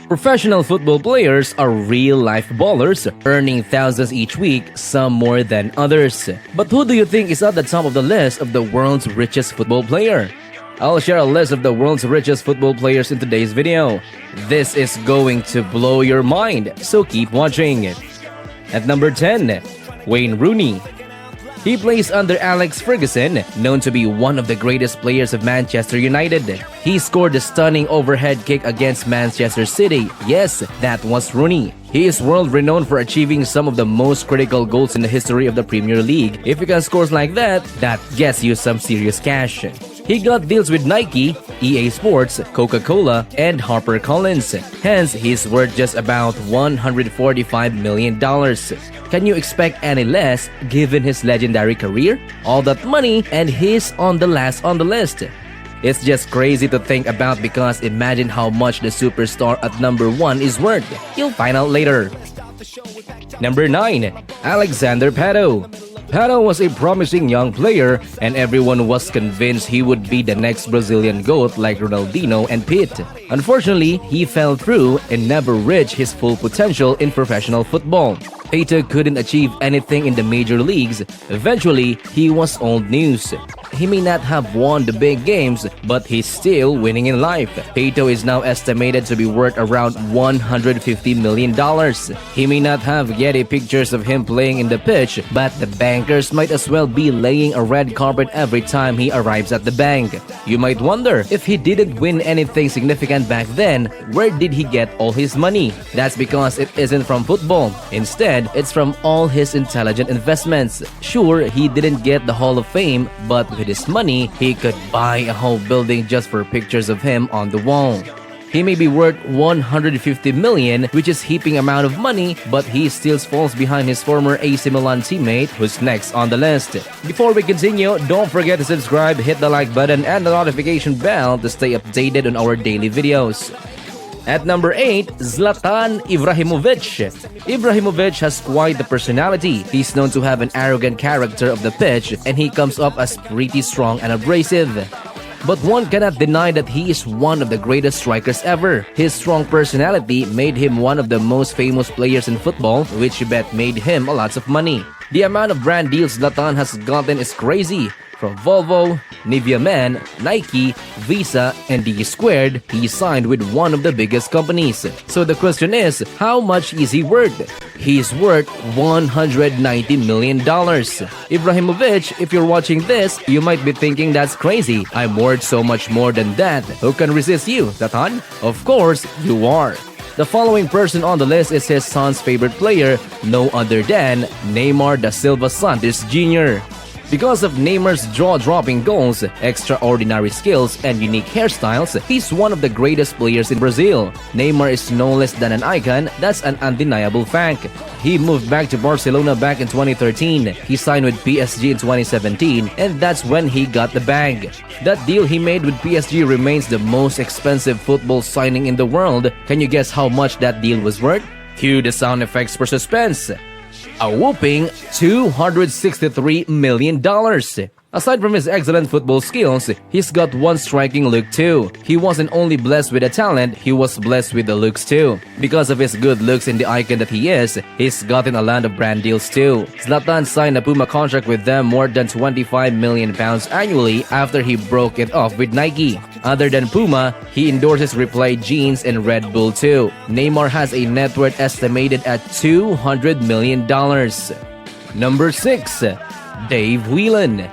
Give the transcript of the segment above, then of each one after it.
Professional football players are real-life ballers, earning thousands each week, some more than others. But who do you think is at the top of the list of the world's richest football player? I'll share a list of the world's richest football players in today's video. This is going to blow your mind, so keep watching. At number 10, Wayne Rooney. He plays under Alex Ferguson, known to be one of the greatest players of Manchester United. He scored a stunning overhead kick against Manchester City. Yes, that was Rooney. He is world-renowned for achieving some of the most critical goals in the history of the Premier League. If you can score like that gets you some serious cash. He got deals with Nike, EA Sports, Coca-Cola, and HarperCollins. Hence, he's worth just about $145 million. Can you expect any less given his legendary career? All that money and he's on the last on the list. It's just crazy to think about because imagine how much the superstar at number 1 is worth. You'll find out later. Number 9, Alexander Pato. Pato was a promising young player and everyone was convinced he would be the next Brazilian GOAT like Ronaldo and Pitt. Unfortunately, he fell through and never reached his full potential in professional football. Pato couldn't achieve anything in the major leagues. Eventually, he was old news. He may not have won the big games, but he's still winning in life. Pato is now estimated to be worth around $150 million. He may not have yet pictures of him playing in the pitch, but the bankers might as well be laying a red carpet every time he arrives at the bank. You might wonder, if he didn't win anything significant back then, where did he get all his money? That's because it isn't from football. Instead, it's from all his intelligent investments. Sure, he didn't get the Hall of Fame, but with his money, he could buy a whole building just for pictures of him on the wall. He may be worth $150 million, which is heaping amount of money, but he still falls behind his former AC Milan teammate, who's next on the list. Before we continue, don't forget to subscribe, hit the like button and the notification bell to stay updated on our daily videos. At number 8, Zlatan Ibrahimovic. Ibrahimovic has quite the personality. He's known to have an arrogant character of the pitch and he comes up as pretty strong and abrasive. But one cannot deny that he is one of the greatest strikers ever. His strong personality made him one of the most famous players in football, which you bet made him a lot of money. The amount of brand deals Zlatan has gotten is crazy. From Volvo, Nivea Men, Nike, Visa, and D-Squared, he signed with one of the biggest companies. So the question is, how much is he worth? He's worth $190 million. Ibrahimovic, if you're watching this, you might be thinking that's crazy. I'm worth so much more than that. Who can resist you, Zlatan? Of course, you are. The following person on the list is his son's favorite player, no other than Neymar da Silva Santos Jr. Because of Neymar's jaw-dropping goals, extraordinary skills, and unique hairstyles, he's one of the greatest players in Brazil. Neymar is no less than an icon, that's an undeniable fact. He moved back to Barcelona back in 2013, he signed with PSG in 2017, and that's when he got the bag. That deal he made with PSG remains the most expensive football signing in the world. Can you guess how much that deal was worth? Cue the sound effects for suspense. A whopping $263 million. Aside from his excellent football skills, he's got one striking look too. He wasn't only blessed with the talent, he was blessed with the looks too. Because of his good looks and the icon that he is, he's gotten a lot of brand deals too. Zlatan signed a Puma contract with them more than £25 million annually after he broke it off with Nike. Other than Puma, he endorses Replay jeans and Red Bull too. Neymar has a net worth estimated at $200 million. Number 6, Dave Whelan.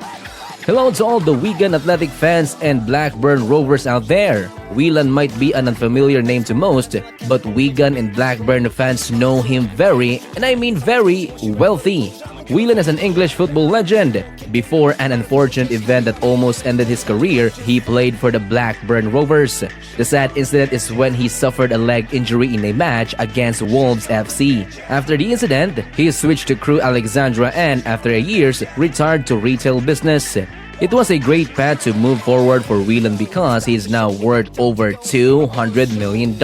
Hello to all the Wigan Athletic fans and Blackburn Rovers out there. Whelan might be an unfamiliar name to most, but Wigan and Blackburn fans know him very, and I mean very, wealthy. Whelan is an English football legend. Before an unfortunate event that almost ended his career, he played for the Blackburn Rovers. The sad incident is when he suffered a leg injury in a match against Wolves FC. After the incident, he switched to Crewe Alexandra and, after a year, retired to retail business. It was a great path to move forward for Whelan because he is now worth over $200 million.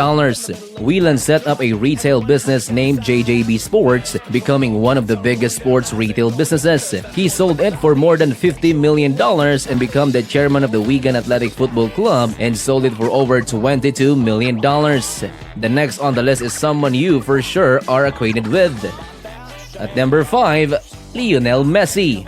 Whelan set up a retail business named JJB Sports, becoming one of the biggest sports retail businesses. He sold it for more than $50 million and became the chairman of the Wigan Athletic Football Club and sold it for over $22 million. The next on the list is someone you for sure are acquainted with. At number 5, Lionel Messi.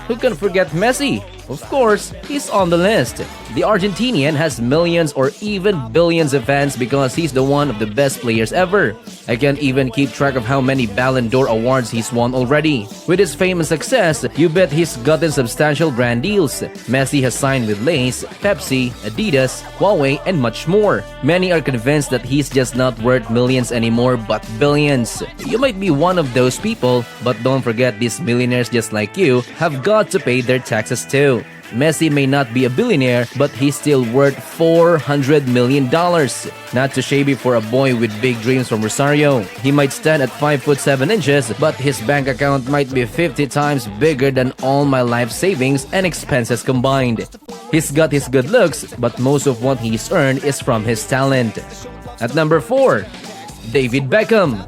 Who can forget Messi? Of course, he's on the list. The Argentinian has millions or even billions of fans because he's the one of the best players ever. I can't even keep track of how many Ballon d'Or awards he's won already. With his fame and success, you bet he's gotten substantial brand deals. Messi has signed with Lay's, Pepsi, Adidas, Huawei, and much more. Many are convinced that he's just not worth millions anymore but billions. You might be one of those people, but don't forget these millionaires just like you have got to pay their taxes too. Messi may not be a billionaire, but he's still worth $400 million. Not too shabby for a boy with big dreams from Rosario. He might stand at 5'7", but his bank account might be 50 times bigger than all my life savings and expenses combined. He's got his good looks, but most of what he's earned is from his talent. At number 4, David Beckham.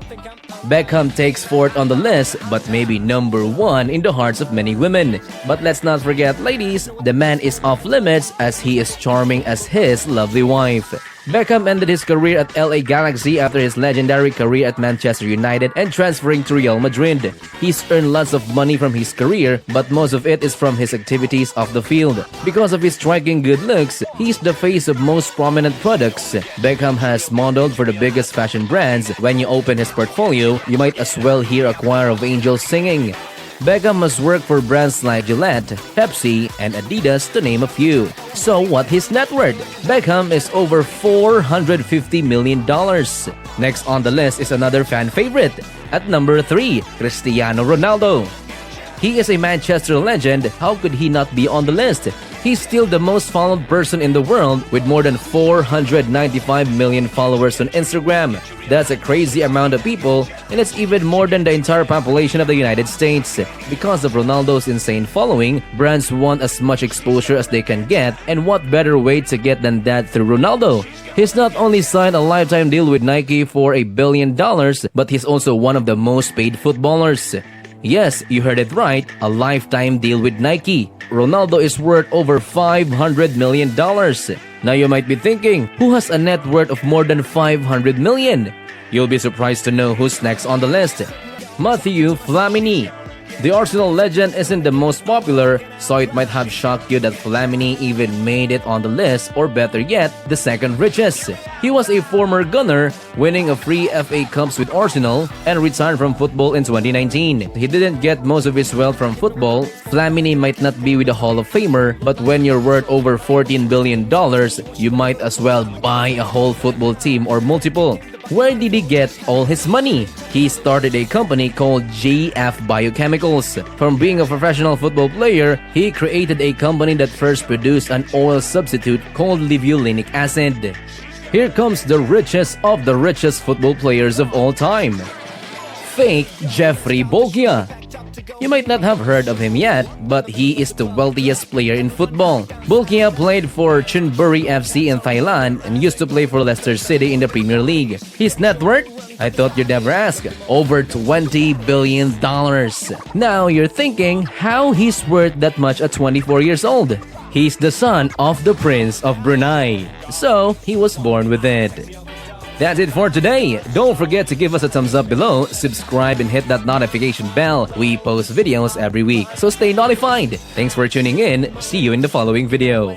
Beckham takes fourth on the list, but maybe number 1 in the hearts of many women. But let's not forget, ladies, the man is off limits as he is charming as his lovely wife. Beckham ended his career at LA Galaxy after his legendary career at Manchester United and transferring to Real Madrid. He's earned lots of money from his career, but most of it is from his activities off the field. Because of his striking good looks, he's the face of most prominent products. Beckham has modeled for the biggest fashion brands. When you open his portfolio, you might as well hear a choir of angels singing. Beckham has worked for brands like Gillette, Pepsi, and Adidas to name a few. So what's his net worth? Beckham is over $450 million. Next on the list is another fan favorite. At number 3, Cristiano Ronaldo. He is a Manchester legend. How could he not be on the list? He's still the most followed person in the world with more than 495 million followers on Instagram. That's a crazy amount of people, and it's even more than the entire population of the United States. Because of Ronaldo's insane following, brands want as much exposure as they can get, and what better way to get than that through Ronaldo? He's not only signed a lifetime deal with Nike for $1 billion, but he's also one of the most paid footballers. Yes, you heard it right, a lifetime deal with Nike. Ronaldo is worth over $500 million. Now you might be thinking, who has a net worth of more than $500 million? You'll be surprised to know who's next on the list. Matthew Flamini. The Arsenal legend isn't the most popular, so it might have shocked you that Flamini even made it on the list, or better yet, the second richest. He was a former gunner, winning a free FA Cups with Arsenal, and retired from football in 2019. He didn't get most of his wealth from football. Flamini might not be with the Hall of Famer, but when you're worth over $14 billion, you might as well buy a whole football team or multiple. Where did he get all his money? He started a company called GF Biochemicals. From being a professional football player, he created a company that first produced an oil substitute called livolinic acid. Here comes the richest of the richest football players of all time. Faiq Jeffrey Bolkiah. You might not have heard of him yet, but he is the wealthiest player in football. Bolkiah played for Chonburi FC in Thailand and used to play for Leicester City in the Premier League. His net worth? I thought you'd never ask. Over $20 billion. Now you're thinking how he's worth that much at 24 years old. He's the son of the Prince of Brunei, so he was born with it. That's it for today. Don't forget to give us a thumbs up below, subscribe, and hit that notification bell. We post videos every week, so stay notified. Thanks for tuning in. See you in the following video.